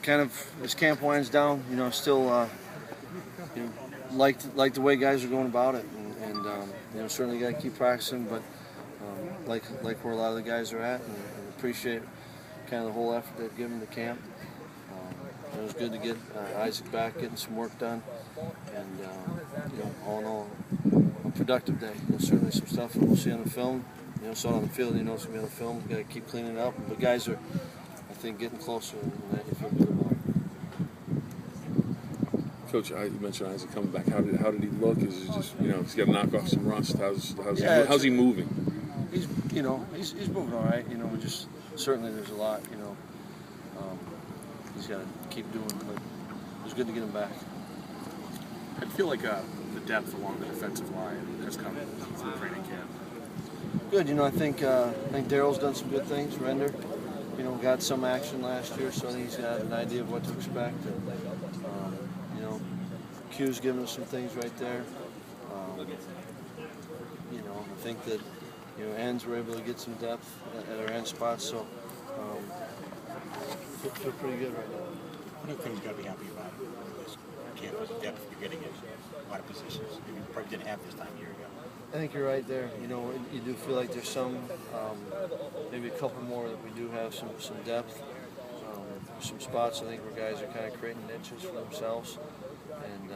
kind of as camp winds down, still like the way guys are going about it, and certainly got to keep practicing, but like where a lot of the guys are at, and appreciate kind of the whole effort they've given to camp. It was good to get Isaac back, getting some work done, and all in all, a productive day. Certainly some stuff that we'll see on the film. Saw it on the field. It's going to be on the film. Got to keep cleaning it up. But guys are, I think, getting closer, and that you feel good about. Coach, you mentioned Isaac coming back. How did he look? Is he just he's got to knock off some rust? How's he moving? He's he's moving all right. We just certainly there's a lot. He's got to keep doing, but it was good to get him back. I feel like the depth along the defensive line has come through training camp. Good. I think Daryl's done some good things. Render, got some action last year, so I think he's got an idea of what to expect. And, Q's giving us some things right there. I think that ends were able to get some depth at our end spots, so feel pretty good right now. One of the things you got to be happy about this camp is the depth you're getting in a lot of positions you probably didn't have this time a year ago. I think you're right there. You do feel like there's some, maybe a couple more that we do have some depth. Some spots I think where guys are kind of creating niches for themselves, and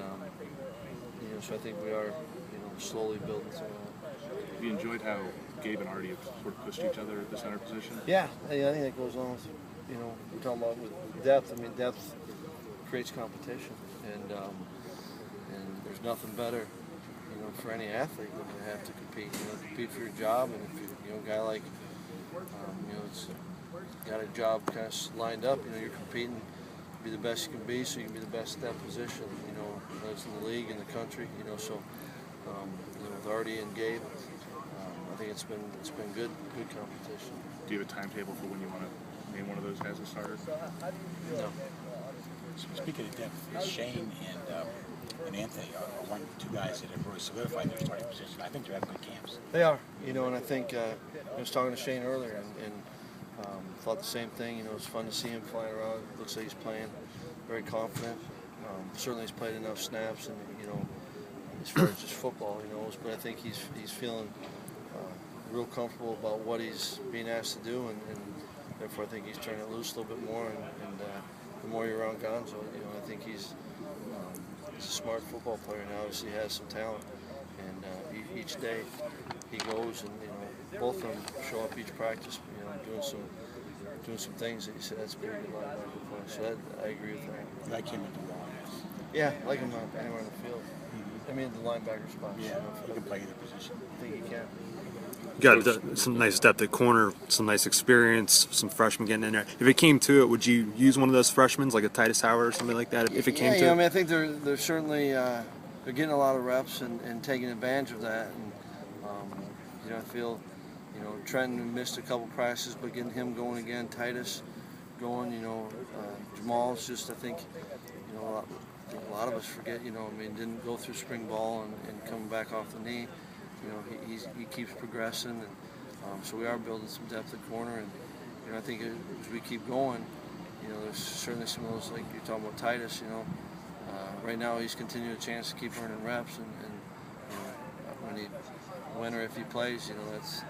so I think we are, slowly building some. Have you enjoyed how Gabe and Artie have sort of pushed each other at the center position? Yeah, I think that goes on with, we're talking about with depth. I mean, depth creates competition, and there's nothing better, for any athlete than to have to compete. Compete for your job, and if you're, a guy like, it's got a job kind of lined up. You're competing to be the best you can be, so you can be the best at that position. Whether it's in the league, in the country. So with Artie and Gabe, I think it's been good competition. Do you have a timetable for when you want to name one of those guys a starter? No. So speaking of depth, Shane and Anthony are two guys that have really solidified their starting position. I think they're having good camps. They are, and I think I was talking to Shane earlier, and thought the same thing. It's fun to see him flying around. Looks like he's playing very confident. Certainly he's played enough snaps, and as far as just football, but I think he's feeling real comfortable about what he's being asked to do, and therefore I think he's turning it loose a little bit more. And the more you're around Gonzo, I think he's a smart football player, and obviously has some talent. And each day he goes, and both of them show up each practice, doing some things that you said that's a very good linebacker play. So I agree with that. You like him at the line? Yeah, I like him anywhere in the field. I mean, the linebacker spot. Yeah, he can play either position. I think he can. You got some nice depth at corner, some nice experience, some freshmen getting in there. If it came to it, would you use one of those freshmen, like a Titus Howard or something like that, if it came to it? I mean, I think they're certainly they're getting a lot of reps and taking advantage of that. And I feel Trenton missed a couple practices, but getting him going again, Titus going, Jamal's just, I think, a lot of us forget, didn't go through spring ball and coming back off the knee. He keeps progressing, and so we are building some depth at corner. And I think as we keep going, there's certainly some of those, like you're talking about Titus. Right now he's continuing a chance to keep earning reps, and when or if he plays, that's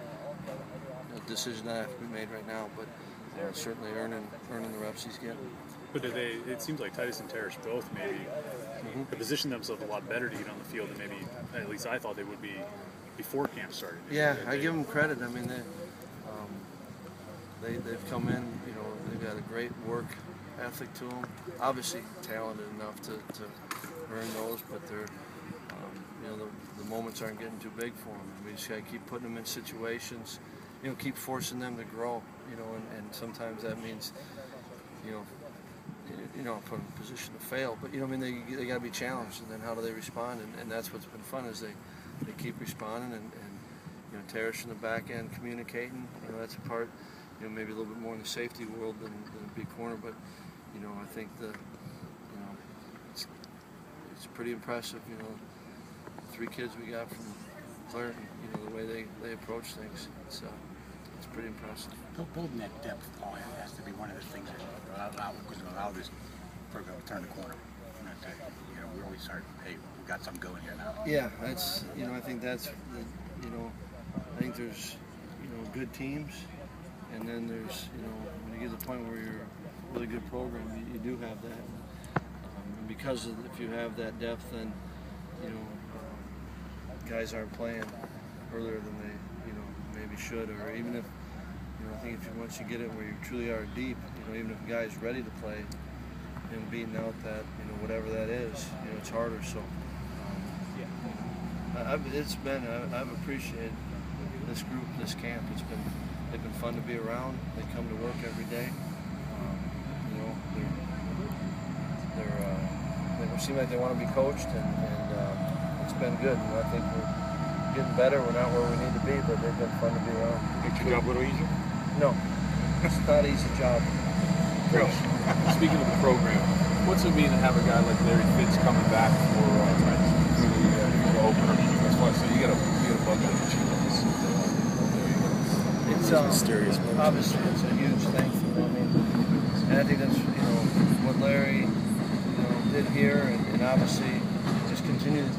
a decision that has to be made right now. But certainly earning the reps he's getting. But it seems like Titus and Terrace both maybe have positioned themselves a lot better to get on the field than maybe, at least I thought they would be before camp started. Yeah, I give them credit. I mean, they've come in, they've got a great work ethic to them. Obviously talented enough to earn those, but they're, the moments aren't getting too big for them. We just got to keep putting them in situations, keep forcing them to grow, and sometimes that means, put them in a position to fail. But, they got to be challenged, and then how do they respond? And that's what's been fun is they keep responding, and Terrace in the back end communicating. That's a part, maybe a little bit more in the safety world than a big corner, but, I think it's pretty impressive, 3 kids we got from Clareton, the way they approach things. It's it's pretty impressive. Building that depth has to be one of the things that allow this program to turn the corner. We really start, hey, we got something going here now. Yeah, that's I think that's I think there's good teams, and then there's when you get to the point where you're a really good program, you do have that. And because if you have that depth, then guys aren't playing earlier than they maybe should, or even if I think once you get it where you truly are deep, even if a guy's ready to play, and beating out that whatever that is, it's harder. So I've appreciated this group, this camp. They've been fun to be around. They come to work every day. They seem like they want to be coached, and it's been good. I think we're getting better. We're not where we need to be, but they've been fun to be around. Make your job a little easier? No, it's not an easy job. Speaking of the program, what's it mean to have a guy like Larry Fitz coming back for the opener? That's why I say you got a bunch of achievements. It's mysterious. Obviously, it's a huge thing for them. And I think that's what Larry did here, and obviously just continue to